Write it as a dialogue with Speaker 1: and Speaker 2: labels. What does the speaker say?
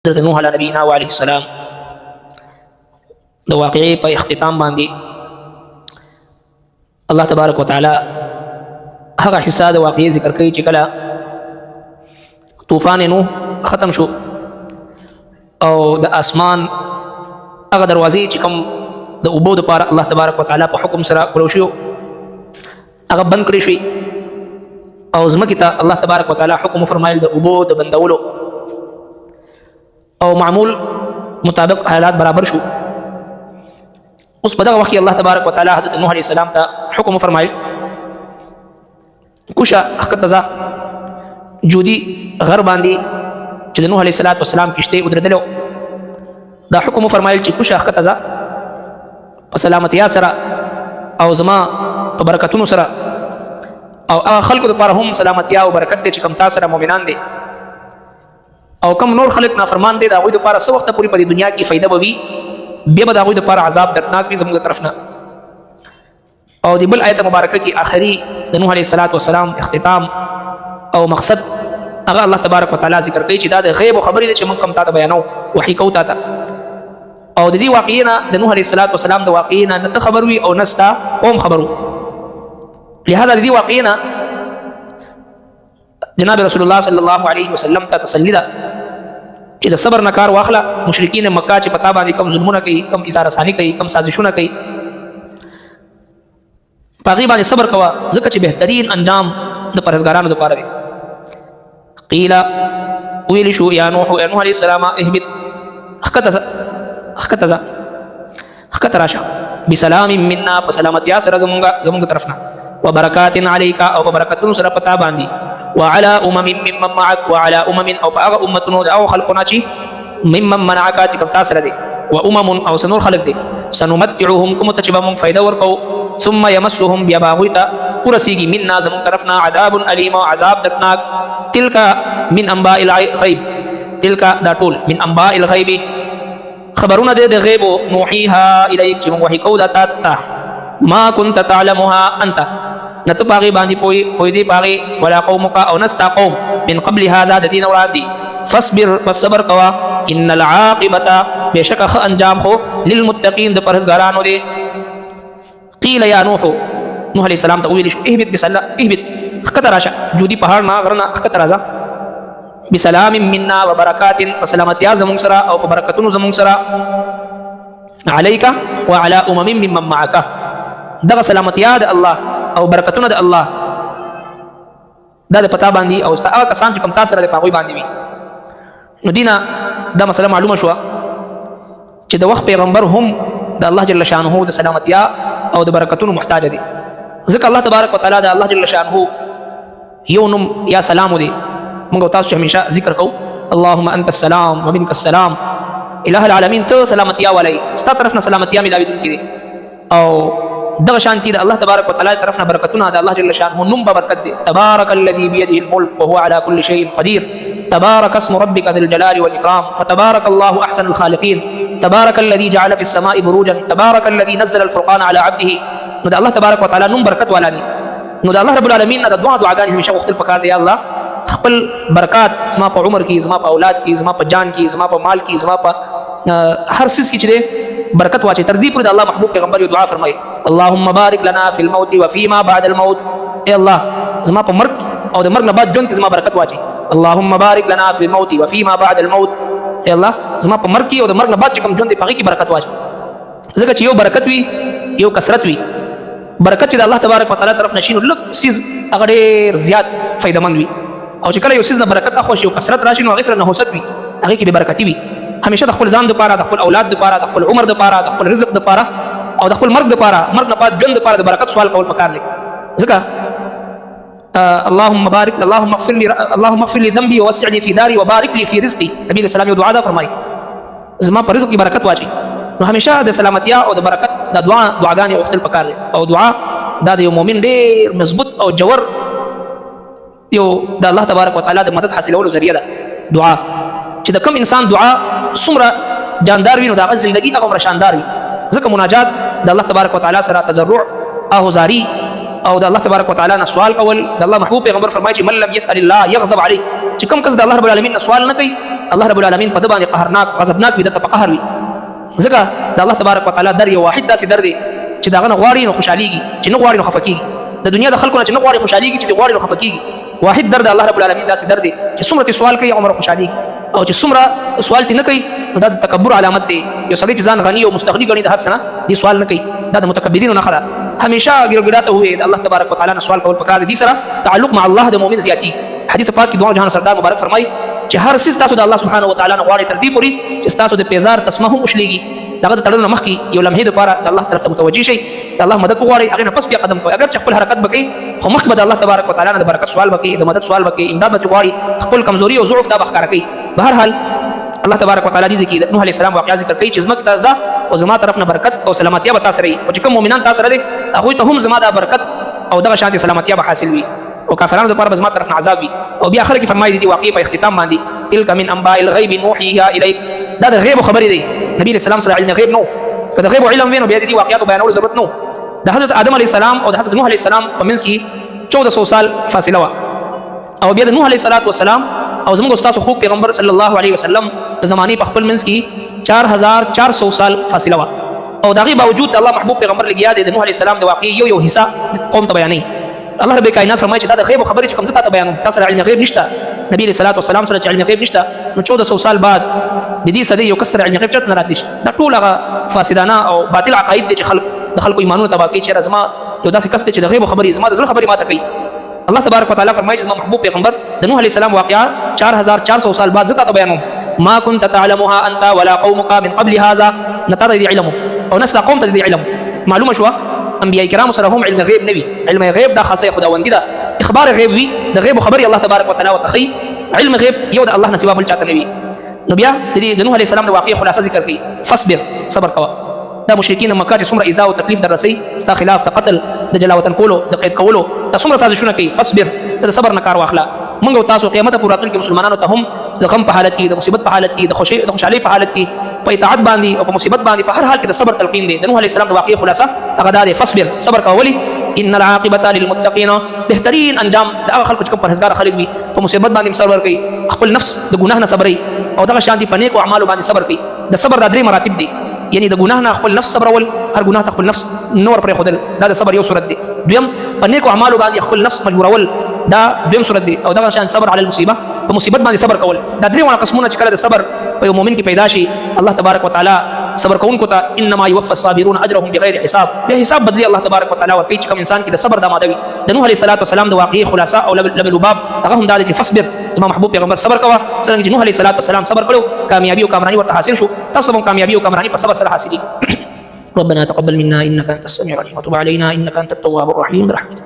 Speaker 1: حضرت نوح علیہ نبینا علیہ السلام د واقعي په اختتام باندې الله تبارک وتعالى هغه حصہ د واقعي ذکر کوي چې کله طوفان نوح ختم شو او د اسمان هغه دروازې چې کوم د اوبو دپاره الله تبارک وتعالى په حکم سره کړو شو هغه بند کړی شوي او ځمکې ته الله تبارک وتعالى حکم فرمایل د اوبو د بندولو او معمول مطابق حالات برابر شو. اوس په دغه وخت کې الله تبارک وتعالى حضرت نوح علیه السلام ته حکم فرمایل کوشه ښکته ځه جودي غر باندې چې د نوح علیه السلام کشتۍ ودرېدلې دا حکم فرمایل چې کوشه ښکته ځه په سلامتیا سره او زما په برکتونو سره او هغه خلکو دپاره هم سلامتیا او برکت دی چې کوم تا سره مؤمنان دی او کم نور خلق نافرمان دی د هغوی دپاره څه وخته پورې په دې دنیا کې فایده به وي بیا به د هغوی دپاره عذاب دردناک وي زموږ د طرف نه. او د بل آیت مبارکه کې آخري د نوح علیه السلام اختتام او مقصد هغه الله تبارک وتعالی ذکر کوي چې دا د غیب خبرې ده چې موږ کوم تا ته بیانو وحي کوو تا ته او د دې واقعې نه د نوح علیه السلام د واقعې نه نه ته خبر وي او نه ستا قوم خبر وي. لهذا د دې واقعې نه جناب رسول الله صلی الله علیه وسلم ته تسلی ده چې د صبر نه کار واخله. مشرکین مکه چې پتا باندې کم ظلمونه کوي کم اظهار ثاني کوي کم سازشونه کوي په هغې باندې صبر کوه ځکه چې بهترین انجام د پرهیزګارانو دپاره دی. قیل ویلی شو یا نوح علیه السلام اهبط ښکته ځه ښکته راشه بسلام منا په سلامتیا سره زمونږ طرف نه وبرکات علیک او په برکتونو سره پتا باندې وعلى ممن معك وعلى او په هغه امتونو او خلقونه چې ممن منعک چې کوم تا سره دي او سنور خلق دي سنمتعهم کوم ته چې به مونږ فایده ورکو ثم يمسهم بیا به هغوی ته ورسیږي منا زمونږ طرفنا عذاب علیم او عذاب دردناک. تلک من انباء الغیب تلک دا ټول من انباء الغیب خبرونه دی د غیبو نوحیها الیک چې مونږ وحي کوو دا تا ته ما كنت تعلمها انت نت باغي باندې پوي دی باغي ولا قومك او نستا قوم من قبل هذا د دین وړاندې فاصبر فصبر کوا ان العاقبه بشک خ انجام خو للمتقین د پرهیزګارانو دی. قیل یا نوح علیہ السلام ته ویل شو اهبط بسلام اهبط ښکته راشه جودي پهاړ نه غرنه ښکته راځه بسلام منا وبرکات فسلامتیا زمونږ سره او په برکتونو زمونږ سره علیک وعلى ممن معک دغه سلامتیا د الله او برکتونه د الله دا د پتا باندې او هغه کسان چې کوم تا سره د هغوی باندې وي. نو دینه دا مسله معلومه شوه چې د وخت پیغمبر هم د الله جل شانه د سلامتیا او د برکتونو محتاج دی ځکه الله تبارک وتعالی د الله جل شانه یو نوم یا سلام دی موږ تاسو همیشه ذکر کوو اللهم انت السلام ومنك السلام اله العالمین ته سلامتیا والی ستا طرف نه سلامتیا ملاویدونکي دی او دغه شانتي د الله تبارک وتعالى طرفنا برکتونه د الله جل شانه نوم برکت دی. تبارك الذي بيده الملك وهو على كل شيء قدير تبارك اسم ربك ذي الجلال والاكرام فتبارك الله احسن الخالقين تبارك الذي جعل في السماء بروجا تبارك الذي نزل الفرقان على عبده. نو د الله تبارک وتعالى نوم برکت والا دی. نو د الله رب العالمین د دعاګانې همیشه وختل پکار دی الله خپل برکات زما په عمر کې زما په اولاد کې زما په جان کې زما په مال کې زما په هر څه کې چې دی برکت واچي. تر دې پورې د الله محبوب پیغمبر یو دعا فرمایي اللهم بارک لنا فی الموت وفيما بعد الموت. ای الله زما په مرګ او د مرګ نه بعد ژوند کې زما برکت واچي. اللهم بارک لنا فی الموت وفيما بعد الموت. ای الله زما په مرګ کې او د مرګ نه بعد چې کوم ژوند دی په هغې کې برکت واچي ځکه چې یو برکت وي یو کثرت وي. برکت چې د الله تبارک وتعالی طرف نه شي نو لږ څیز هغه ډېر زیات فایدهمند وي او چې کله یو څیز نه برکت اخوا شي او کثرت راشي نو هغې سره نحوست وي هغې کې بې برکتي وي. همیشه د خپل ځان دپاره د خپل اولاد دپاره د خپل عمر دپاره د خپل رزق دپاره او د خپل مرګ دپاره مرګ نه بعد ژوند دپاره د برکت سوال کول پکار دی ځکه اللهم اغفر لي ذنبي ووسع لي في داري وبارك لي في رزقي. نبی علیہ السلام یو دعا ده فرمایي زما په رزق کې برکت واچي. نو همیشه د سلامتیا او د برکت د دعاګانې غوښتل پکار دی او دعا دا د یو مؤمن ډېر مضبوط او جوړ یو د الله تبارک وتعالی د مدد حاصلولو ذریعه ده دعا چې د کوم انسان دعا څومره جاندار وي نو د هغه زندګي هغومره شاندار وي ځکه مناجات د الله تبارک وتعالی سره تضرع آهوزاري او د الله تبارک وتعالی نه سوال کول د الله محبوب پیغمبر فرمایي چې من لم يسأل الله يغضب عليه چې کوم کس د الله رب العالمین نه سوال نه کوي الله رب العالمین په دبانې قهرناک غضبناک وي دته په قهر وي ځکه د الله تبارک وتعالى در یو واحد داسې در دی چې داغه نه غواړي نو خوشحاليږي چې نه غواړي نو خفه کیږي د دنیا د خلکو نه چې نه غواړي خوشحاليږي چې غواړي نو خفه کیږي واحد در د الله رب العالمین داسې در دی چې څومره سوال کوي عمر خوشحاليږي او چې څومره سوال نه کوي نو دا د تکبر علامت دی یو سړی چې ځان غني او مستغني غني د هر څه نه دی سوال نه کوي دا د متکبرینو نه خره همیشه ګرګډاته وي د الله تبارک وتعالى نه سوال کول پکار دي سره تعلق مع الله د مؤمن زیاتی حدیث پاک کې دوه جهان سردار مبارک فرمایي چې هر څه تاسو د الله سبحانه وتعالى نه غواړي تر دې پوري چې تاسو د پیزار تسمه هم وشليږي دغه تړلو مخکې یو لمحې لپاره د الله طرف ته متوجي شي د الله مدد وغواړي هغه نه پس بیا قدم کوي اگر چې خپل حرکت وکړي خو مخکې به د الله تبارک وتعالى نه د برکت سوال وکړي د مدد سوال وکړي امداد به غواړي خپل کمزوري او ضعف دا بخښکاره کوي بهر حال الله تبارک وتعالى دې ذکر نوح علیه السلام واقعا ذکر کوي چې زمکه ته او زما طرف نه برکت او سلامتی به تاسو لري او چې کوم مؤمنان تاسو لري هغه ته هم زما د برکت او دغه شانتي سلامتی به حاصل وي او کافرانو لپاره به زما طرف نه عذاب وي او بیا اخر کې فرمایي دي واقعي په اختتام باندې تلک من انباء الغیب نوحیها الیک دا د غیب خبرې دی نبی علیہ السلام سره علم غیب نو کله غیب علم وینو بیا دي واقعات بیانولو ضرورت نو د حضرت آدم علیه السلام او د حضرت نوح علیه السلام په منځ کې 1400 سال فاصله وا او بیا د نوح علیه السلام او زموږ استاد خوب پیغمبر صلی الله علیه وسلم د زمانه په خپل منځ کې 4400 سال فاصله وا او دغه باوجود الله محبوب پیغمبر لګیا دی د نوح علیه السلام د واقعي یو حصہ قوم ته بیانې الله رب کائنات فرمایي چې دا د غیب خبرې چې کوم څه ته بیانوم تاسو علم غیب نشته نبی علیہ السلام سره علم غیب نشته نو 1400 سال بعد د دې صدې یو کسر علم غیب چت نه راتلی دا ټول هغه فاسدانه او باطل عقاید دي چې خلکو ایمانونه تباہ کوي چې رزما یو داسې کس چې د غیب خبرې زما د زړه خبرې ماته کوي الله تبارک وتعالى فرمایي چې محبوب پیغمبر د نوح علیہ السلام واقعا 4400 سال بعد زتا بیانوم ما كنت تعلمها انت ولا قومك من قبل هذا نترى علم او نسل قوم ته علم معلومه شو انبیاء کرام سره هم علم غیب نبی علم غیب دا خاصه خداوندی دا اخبار غیب وی د غیب خبري الله تبارک وتعالى وتخي علم غیب یو د الله نسبه بل چاته نبی نو بیا د نوح علیہ السلام د واقعي خلاصه ذکر کړي فصبر صبر کوا دا مشرکین مکه چې څومره ایذا او تکلیف در رسي ستا خلاف د قتل د جلاوطن کولو د قید کولو دا څومره سازشونه کوي فصبر ته صبر نه کار واخلا موږ تاسو قیامت پورې راتلونکي مسلمانانو ته هم د غم په حالت کې د مصیبت په حالت کې د خوشحالي په حالت کې په اطاعت باندې او په مصیبت باندې په هر حال کې د صبر تلقین دی د نوح علیہ السلام د واقعي خلاصه هغه دا دی فصبر صبر کول ان العاقبه للمتقین بهترین انجام د هغه خلکو چې کوم پرهیزګار خلک وي په مصیبت باندې صبر کوي خپل نفس د ګناه نه صبري او دغه شانتي په نیکو اعمالو باندې صبر کوي د صبر د درې مراتب دي یعنی د ګناه نه خپل نفس صبرول هر ګناه ته خپل نفس نور پرې خودل دا د صبر یو صورت دی دویم په نیکو اعمالو باندې خپل نفس مجبورول دا دویم صورت دی او دغه شان صبر علی المصیبه په مصیبت باندې صبر کول دا درې وړ قسمونه چې کله د صبر په یو مؤمن کې پیدا شي الله تبارک وتعالى صبر کوونکو ته انما يوفى الصابرون اجرهم بغیر حساب به حساب بدلی الله تبارک وتعالى ورکړي چې کوم انسان کې د صبر د ماده وي د نوح علیه السلام د واقعي خلاصه او لبلباب هغه هم دا چې فصبر زما محبوب پیغمبر صبر کوه څنګه چې نوح علیه السلام صبر کړو کامیابی او کامرانی ورته حاصل شو تاسو هم کامیابی او کامرانی په صبر سره حاصلې ربنا تقبل منا انك انت السميع العليم وتب علينا انك انت التواب الرحيم برحمتك